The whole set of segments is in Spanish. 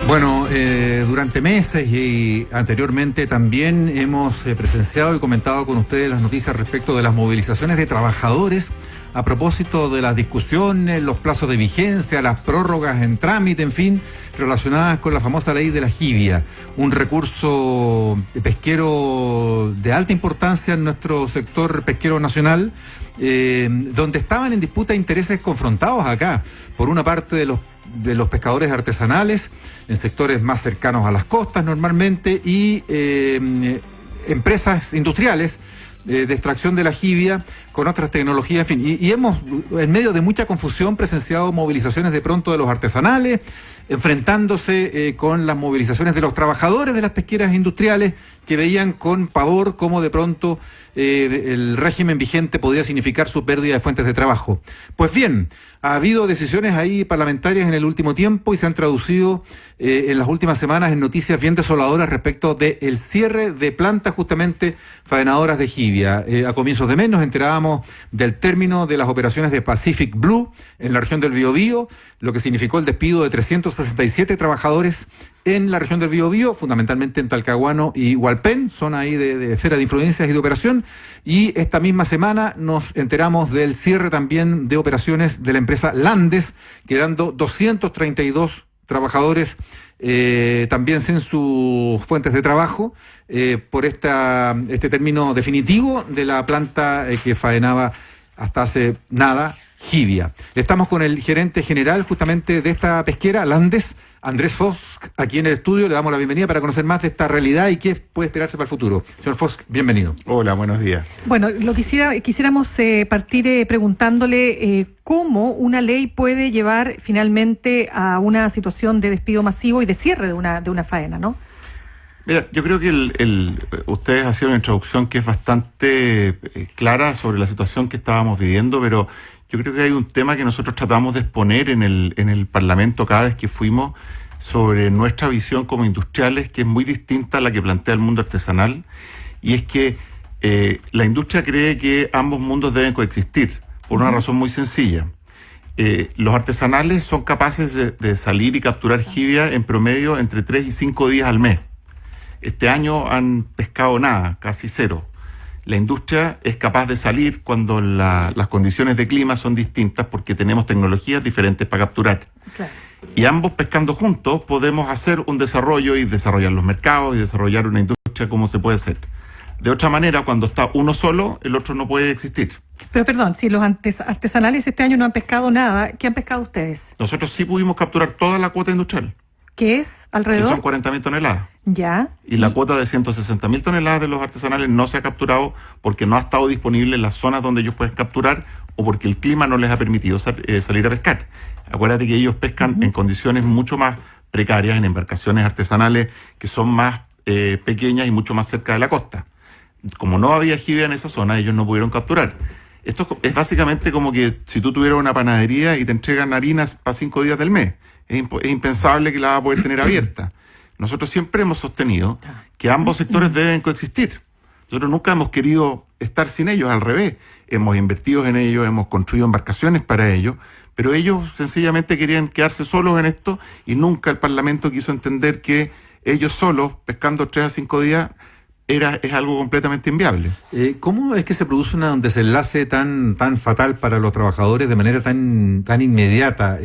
Bueno, durante meses y anteriormente también hemos presenciado y comentado con ustedes las noticias respecto de las movilizaciones de trabajadores a propósito de las discusiones, los plazos de vigencia, las prórrogas en trámite, en fin, relacionadas con la famosa ley de la jibia, un recurso pesquero de alta importancia en nuestro sector pesquero nacional, donde estaban en disputa intereses confrontados acá, por una parte de los pescadores artesanales en sectores más cercanos a las costas normalmente y empresas industriales de extracción de la jibia con otras tecnologías, en fin, y hemos en medio de mucha confusión presenciado movilizaciones de pronto de los artesanales enfrentándose con las movilizaciones de los trabajadores de las pesqueras industriales que veían con pavor cómo de pronto el régimen vigente podía significar su pérdida de fuentes de trabajo. Pues bien, ha habido decisiones ahí parlamentarias en el último tiempo y se han traducido en las últimas semanas en noticias bien desoladoras respecto del cierre de plantas justamente faenadoras de jibia. A comienzos de mes nos enterábamos del término de las operaciones de Pacific Blue en la región del Biobío, lo que significó el despido de 367 trabajadores en la región del Biobío, fundamentalmente en Talcahuano y Hualpén, zona ahí de esfera de influencias y de operación, y esta misma semana nos enteramos del cierre también de operaciones de la empresa Landes, quedando 232 trabajadores también sin sus fuentes de trabajo por este término definitivo de la planta que faenaba hasta hace nada jibia. Estamos con el gerente general justamente de esta pesquera, Landes, Andrés Fosk, aquí en el estudio. Le damos la bienvenida para conocer más de esta realidad y qué puede esperarse para el futuro. Señor Fosk, bienvenido. Hola, buenos días. Bueno, quisiéramos partir preguntándole cómo una ley puede llevar finalmente a una situación de despido masivo y de cierre de una faena, ¿no? Mira, yo creo que ustedes hacían una introducción que es bastante clara sobre la situación que estábamos viviendo, pero yo creo que hay un tema que nosotros tratamos de exponer en el Parlamento cada vez que fuimos sobre nuestra visión como industriales, que es muy distinta a la que plantea el mundo artesanal, y es que la industria cree que ambos mundos deben coexistir, por una razón muy sencilla. Los artesanales son capaces de salir y capturar jibia en promedio entre 3 y 5 días al mes. Este año han pescado nada, casi cero. La industria es capaz de salir cuando las condiciones de clima son distintas porque tenemos tecnologías diferentes para capturar. Claro. Y ambos pescando juntos podemos hacer un desarrollo y desarrollar los mercados y desarrollar una industria como se puede hacer. De otra manera, cuando está uno solo, el otro no puede existir. Pero perdón, si los artesanales este año no han pescado nada, ¿qué han pescado ustedes? Nosotros sí pudimos capturar toda la cuota industrial. ¿Qué es alrededor? Que son 40.000 toneladas. Ya. Y la cuota de 160.000 toneladas de los artesanales no se ha capturado porque no ha estado disponible en las zonas donde ellos pueden capturar o porque el clima no les ha permitido salir a pescar. Acuérdate que ellos pescan en condiciones mucho más precarias, en embarcaciones artesanales que son más pequeñas y mucho más cerca de la costa. Como no había jibia en esa zona, ellos no pudieron capturar. Esto es básicamente como que si tú tuvieras una panadería y te entregan harinas para 5 días del mes. Es impensable que la vas a poder tener abierta. Nosotros siempre hemos sostenido que ambos sectores deben coexistir. Nosotros nunca hemos querido estar sin ellos, al revés. Hemos invertido en ellos, hemos construido embarcaciones para ellos, pero ellos sencillamente querían quedarse solos en esto y nunca el Parlamento quiso entender que ellos solos, pescando 3 a 5 días, es algo completamente inviable. ¿Cómo es que se produce un desenlace tan fatal para los trabajadores de manera tan inmediata?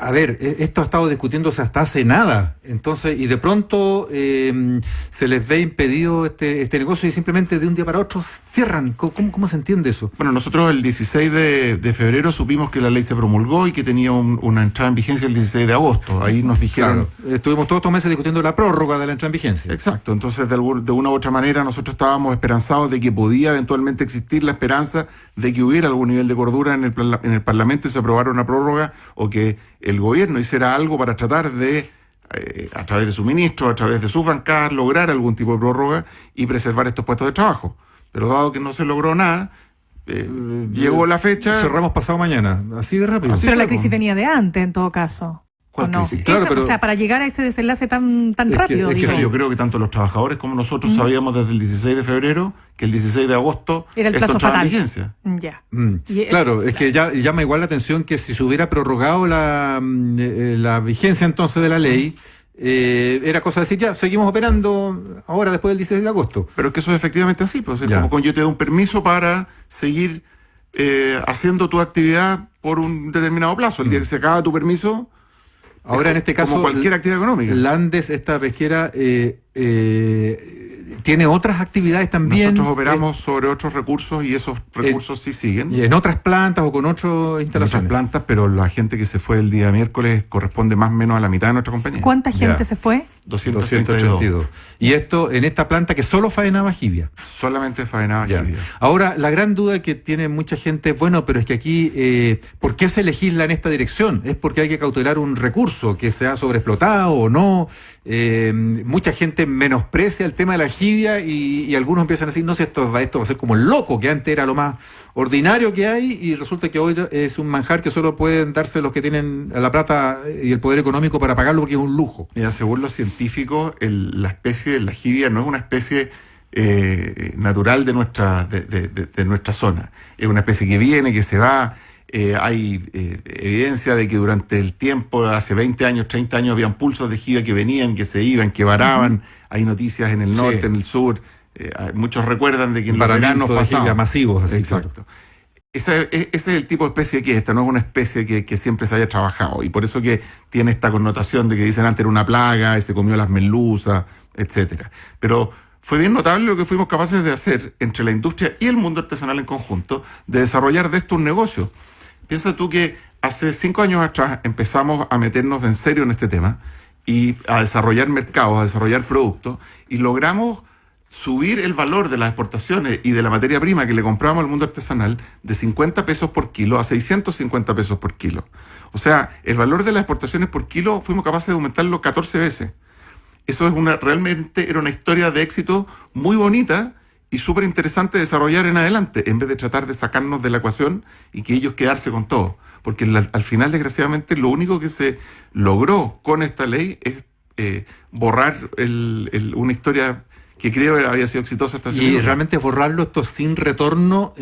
A ver, esto ha estado discutiéndose hasta hace nada, entonces, y de pronto se les ve impedido este negocio y simplemente de un día para otro cierran. ¿Cómo se entiende eso? Bueno, nosotros el 16 de febrero supimos que la ley se promulgó y que tenía una entrada en vigencia el 16 de agosto. Ahí nos dijeron... Claro, estuvimos todos estos meses discutiendo la prórroga de la entrada en vigencia. Exacto, entonces de una u otra manera nosotros estábamos esperanzados de que podía eventualmente existir la esperanza de que hubiera algún nivel de cordura en el Parlamento y se aprobara una prórroga o que el gobierno hiciera algo para tratar de, a través de su ministro, a través de sus bancadas, lograr algún tipo de prórroga y preservar estos puestos de trabajo. Pero dado que no se logró nada, llegó la fecha... Cerramos pasado mañana, así de rápido. Pero la crisis venía de antes, en todo caso. ¿Cuál ¿o no? crisis? Claro, pero- o sea, para llegar a ese desenlace tan Es que- rápido. es que digo. Sí, yo creo que tanto los trabajadores como nosotros sabíamos desde el 16 de febrero que el 16 de agosto Era el esto plazo entraba en fatal. vigencia. Ya. Claro, es que ya llama igual la atención que si se hubiera prorrogado la vigencia entonces de la ley, era cosa de decir, ya, seguimos operando ahora después del 16 de agosto. Pero es que eso es efectivamente así, pues es Ya. como cuando yo te doy un permiso para seguir haciendo tu actividad por un determinado plazo. El día que se acaba tu permiso, Ahora en este caso, como cualquier actividad económica. la Andes, esta pesquera, tiene otras actividades también. Nosotros operamos sobre otros recursos y esos recursos sí siguen. Y en otras plantas o con otras En otras instalaciones. plantas, pero la gente que se fue el día miércoles corresponde más o menos a la mitad de nuestra compañía. ¿Cuánta gente Ya. se fue? 232. Y esto en esta planta que solo faenaba jibia. Solamente faenaba Ya. jibia. Ahora, la gran duda que tiene mucha gente, bueno, pero es que aquí, ¿por qué se legisla en esta dirección? ¿Es porque hay que cautelar un recurso que se ha sobreexplotado o no? Mucha gente menosprecia el tema de la jibia y algunos empiezan a decir, no sé, esto va a ser como el loco, que antes era lo más ordinario que hay y resulta que hoy es un manjar que solo pueden darse los que tienen la plata y el poder económico para pagarlo porque es un lujo. Mira, según los científicos, la especie de la jibia no es una especie natural de nuestra zona. Es una especie que viene, que se va. Hay evidencia de que durante el tiempo, hace 20 años, 30 años, habían pulsos de jibia que venían, que se iban, que varaban. Hay noticias en el norte, Sí. en el sur. Muchos recuerdan de que en los Varamientos veranos de jibia pasados. masivos, así, Exacto. Ese es el tipo de especie que es esta, no es una especie que siempre se haya trabajado. Y por eso que tiene esta connotación de que dicen antes era una plaga y se comió las merluzas, etcétera. Pero fue bien notable lo que fuimos capaces de hacer entre la industria y el mundo artesanal en conjunto, de desarrollar de esto un negocio. Piensa tú que hace 5 años atrás empezamos a meternos de en serio en este tema y a desarrollar mercados, a desarrollar productos, y logramos subir el valor de las exportaciones y de la materia prima que le compramos al mundo artesanal de 50 pesos por kilo a 650 pesos por kilo. O sea, el valor de las exportaciones por kilo fuimos capaces de aumentarlo 14 veces. Eso es realmente era una historia de éxito muy bonita y súper interesante de desarrollar en adelante, en vez de tratar de sacarnos de la ecuación y que ellos quedarse con todo. Porque al final, desgraciadamente, lo único que se logró con esta ley es borrar una historia que creo había sido exitosa hasta hace Y minutos. realmente borrarlo esto sin retorno,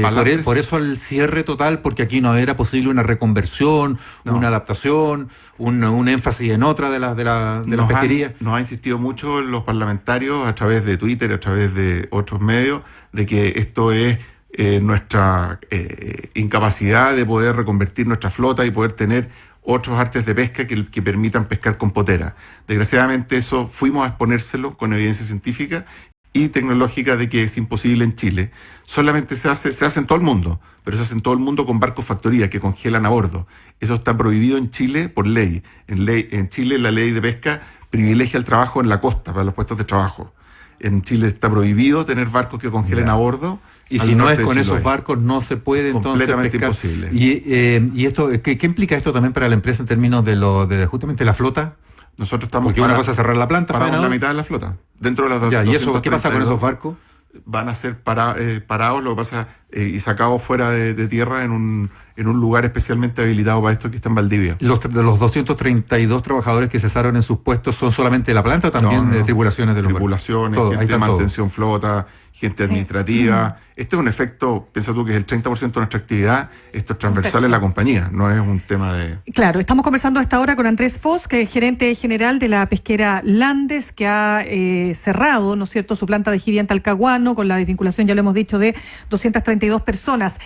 Balances. por eso el cierre total, porque aquí no era posible una reconversión, No. una adaptación, un énfasis en otra de las pesquerías. Nos ha insistido mucho los parlamentarios a través de Twitter, a través de otros medios, de que esto es nuestra incapacidad de poder reconvertir nuestra flota y poder tener otros artes de pesca que permitan pescar con potera. Desgraciadamente eso fuimos a exponérselo con evidencia científica y tecnológica de que es imposible en Chile. Solamente se hace en todo el mundo, pero se hace en todo el mundo con barcos factoría que congelan a bordo. Eso está prohibido en Chile por ley. En Chile la ley de pesca privilegia el trabajo en la costa para los puestos de trabajo. En Chile está prohibido tener barcos que congelen a bordo. Y al si no norte es de con Chiloé. esos barcos, no se puede entonces Completamente pescar. imposible. Y esto, ¿qué implica esto también para la empresa en términos de justamente la flota? Nosotros estamos Porque una cosa es cerrar la planta, paramos faenador. la mitad de la flota. Dentro de las Ya, ¿y eso qué pasa con 232? esos barcos? Van a ser parados, lo que pasa, y sacados fuera de tierra en un lugar especialmente habilitado para esto que está en Valdivia. De los 232 trabajadores que cesaron en sus puestos, ¿son solamente de la planta o también No, no. tripulaciones de los barcos? Tripulaciones, Todo, ahí gente de están todos. mantención flota, gente Sí. administrativa. Este es un efecto, piensa tú que es el 30% de nuestra actividad, esto es transversal en la compañía, no es un tema de... Claro, estamos conversando a esta hora con Andrés Foss, que es gerente general de la pesquera Landes, que ha cerrado, ¿no es cierto?, su planta de jibia en Talcahuano, con la desvinculación, ya lo hemos dicho, de 232 personas.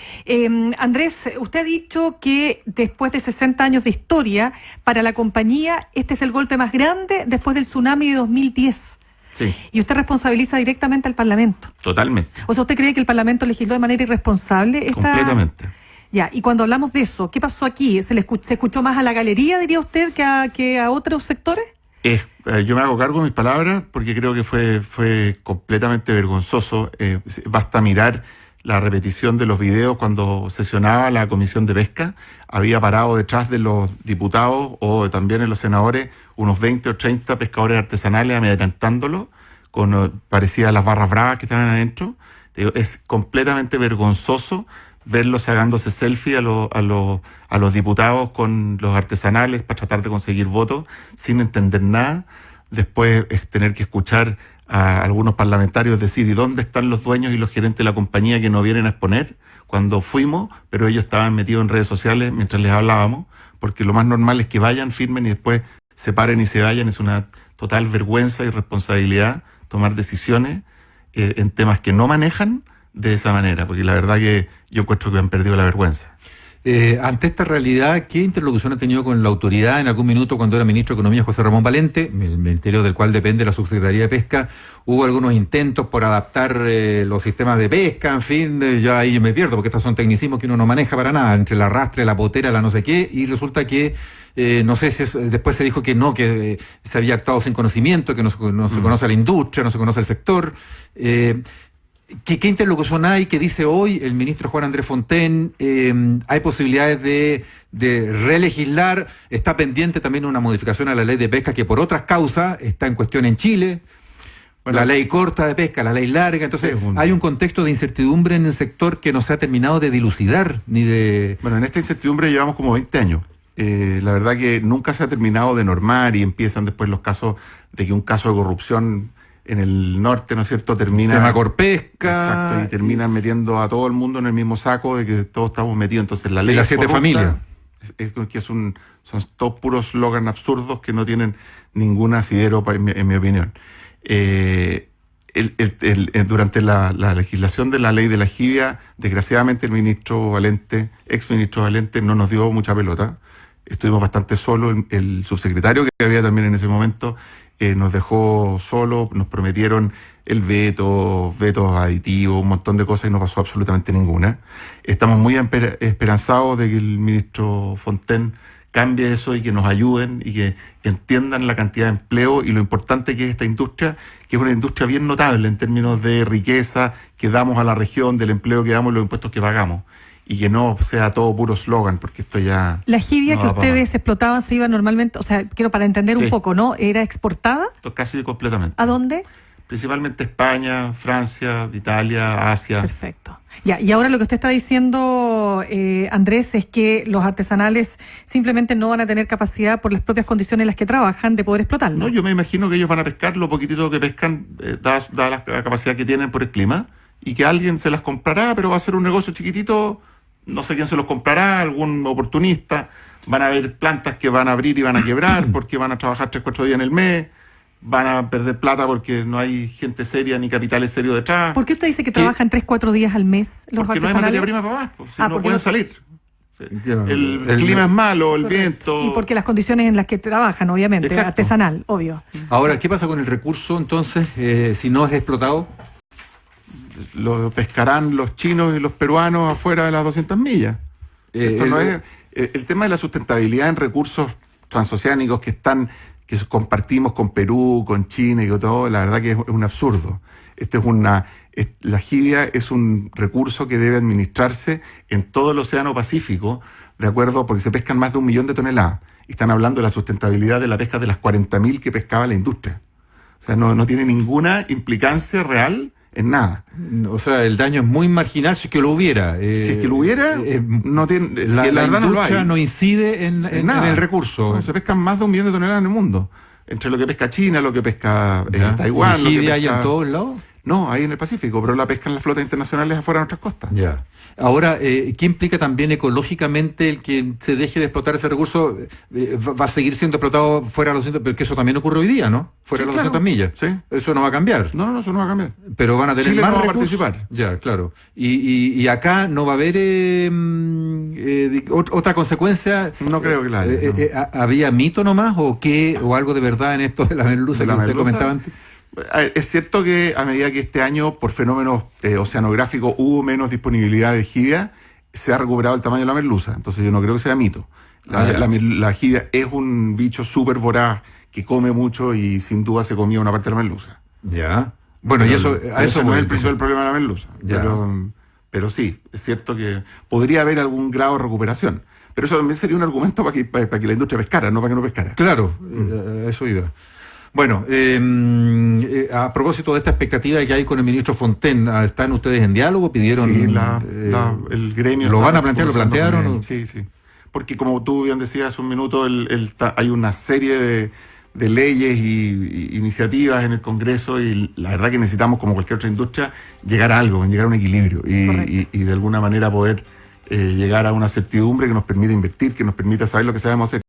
Andrés, usted ha dicho que después de 60 años de historia, para la compañía, este es el golpe más grande después del tsunami de 2010. Sí, Y usted responsabiliza directamente al Parlamento. totalmente, O sea, ¿usted cree que el Parlamento legisló de manera irresponsable esta...? completamente. Ya, y cuando hablamos de eso, ¿qué pasó aquí? ¿Se escuchó más a la galería, diría usted, que a otros sectores? Yo me hago cargo de mis palabras porque creo que fue completamente vergonzoso. Basta mirar la repetición de los videos cuando sesionaba la Comisión de Pesca. Había parado detrás de los diputados o también en los senadores unos 20 o 30 pescadores artesanales amedrentándolos, parecía las barras bravas que estaban adentro. Es completamente vergonzoso verlos sacándose selfie a los diputados con los artesanales para tratar de conseguir votos sin entender nada. Después tener que escuchar a algunos parlamentarios decir, ¿y dónde están los dueños y los gerentes de la compañía que no vienen a exponer? Cuando fuimos, pero ellos estaban metidos en redes sociales mientras les hablábamos, porque lo más normal es que vayan, firmen y después se paren y se vayan. Es una total vergüenza y responsabilidad tomar decisiones en temas que no manejan de esa manera, porque la verdad que yo encuentro que han perdido la vergüenza. Ante esta realidad, ¿qué interlocución ha tenido con la autoridad en algún minuto cuando era ministro de Economía José Ramón Valente, el ministerio del cual depende la Subsecretaría de Pesca? Hubo algunos intentos por adaptar los sistemas de pesca, en fin, ya ahí me pierdo, porque estos son tecnicismos que uno no maneja para nada, entre la arrastre, la potera, la no sé qué, y resulta que no sé si después se dijo que no, que se había actuado sin conocimiento, que no se conoce a la industria, no se conoce al sector. ¿Qué interlocución hay? ¿Qué dice hoy el ministro Juan Andrés Fontaine? ¿Hay posibilidades de relegislar? ¿Está pendiente también una modificación a la ley de pesca que por otras causas está en cuestión en Chile? Bueno, la ley corta de pesca, la ley larga. Entonces, hay un contexto de incertidumbre en el sector que no se ha terminado de dilucidar ni de... Bueno, en esta incertidumbre llevamos como 20 años. La verdad que nunca se ha terminado de normar y empiezan después los casos de que un caso de corrupción en el norte, ¿no es cierto?, termina... Tema Corpesca. Exacto, y terminan metiendo a todo el mundo en el mismo saco de que todos estamos metidos. Entonces la ley... Y las 7 familias. Son todos puros slogans absurdos que no tienen ningún asidero, en mi opinión. Durante la legislación de la ley de la jibia, desgraciadamente el ministro Valente, ex ministro Valente, no nos dio mucha pelota. Estuvimos bastante solos. El subsecretario que había también en ese momento nos dejó solo, nos prometieron el vetos aditivos, un montón de cosas y no pasó absolutamente ninguna. Estamos muy esperanzados de que el ministro Fontaine cambie eso y que nos ayuden y que entiendan la cantidad de empleo y lo importante que es esta industria, que es una industria bien notable en términos de riqueza que damos a la región, del empleo que damos y los impuestos que pagamos. Y que no sea todo puro slogan, porque esto ya... La jibia no que ustedes explotaban se iba normalmente, o sea, quiero para entender un poco, ¿no? ¿Era exportada? Esto casi completamente. ¿A dónde? Principalmente España, Francia, Italia, Asia. Perfecto. Ya, y ahora lo que usted está diciendo, Andrés, es que los artesanales simplemente no van a tener capacidad por las propias condiciones en las que trabajan de poder explotarlo. No, yo me imagino que ellos van a pescar lo poquitito que pescan, dada la capacidad que tienen por el clima, y que alguien se las comprará, pero va a ser un negocio chiquitito. No sé quién se los comprará, algún oportunista. Van a haber plantas que van a abrir y van a quebrar porque van a trabajar 3-4 días en el mes. Van a perder plata porque no hay gente seria ni capitales serios detrás. ¿Por qué usted dice que trabajan 3-4 días al mes los porque artesanales? No hay materia prima para más, pues, si no pueden salir. El clima clima es malo, el viento... Y porque las condiciones en las que trabajan, obviamente, exacto. Artesanal, obvio. Ahora, ¿qué pasa con el recurso entonces si no es explotado? Lo pescarán los chinos y los peruanos afuera de las 200 millas. El tema de la sustentabilidad en recursos transoceánicos que compartimos con Perú, con China y con todo, la verdad que es un absurdo. La jibia es un recurso que debe administrarse en todo el Océano Pacífico, de acuerdo, porque se pescan más de 1 millón de toneladas. Y están hablando de la sustentabilidad de la pesca de las 40.000 que pescaba la industria. O sea, no tiene ninguna implicancia real en nada. O sea, el daño es muy marginal si es que lo hubiera. Si es que lo hubiera, no tiene, la industria no incide en el recurso. No, se pescan más de 1 millón de toneladas en el mundo. Entre lo que pesca China, lo que pesca Taiwán. ¿Y jibia hay en todos lados? No, ahí en el Pacífico, pero la pescan las flotas internacionales afuera de nuestras costas. Ya. Ahora, ¿qué implica también ecológicamente el que se deje de explotar ese recurso? Va a seguir siendo explotado fuera de los 200, pero que eso también ocurre hoy día, ¿no? Fuera de los 200 millas. Sí. Eso no va a cambiar. No, eso no va a cambiar. Pero van a tener Chile más no va a recursos. participar. Ya, claro. Y acá no va a haber otra consecuencia. No creo que la haya. ¿Había mito nomás o qué o algo de verdad en esto de la merluza que usted comentaba antes? Es cierto que a medida que este año, por fenómenos oceanográficos, hubo menos disponibilidad de jibia, se ha recuperado el tamaño de la merluza. Entonces yo no creo que sea mito. La jibia es un bicho súper voraz que come mucho y sin duda se comía una parte de la merluza. Ya. Bueno, y eso no es el principal problema de la merluza. Pero sí, es cierto que podría haber algún grado de recuperación. Pero eso también sería un argumento para que la industria pescara, no para que no pescara. Claro, eso iba. Bueno, a propósito de esta expectativa que hay con el ministro Fontaine, ¿están ustedes en diálogo? ¿Pidieron? Sí, el gremio. ¿Lo van a plantear? ¿Lo plantearon? Sí. Porque como tú bien decías hace un minuto, hay una serie de leyes y iniciativas en el Congreso y la verdad que necesitamos, como cualquier otra industria, llegar a algo, llegar a un equilibrio y de alguna manera poder llegar a una certidumbre que nos permita invertir, que nos permita saber lo que sabemos hacer.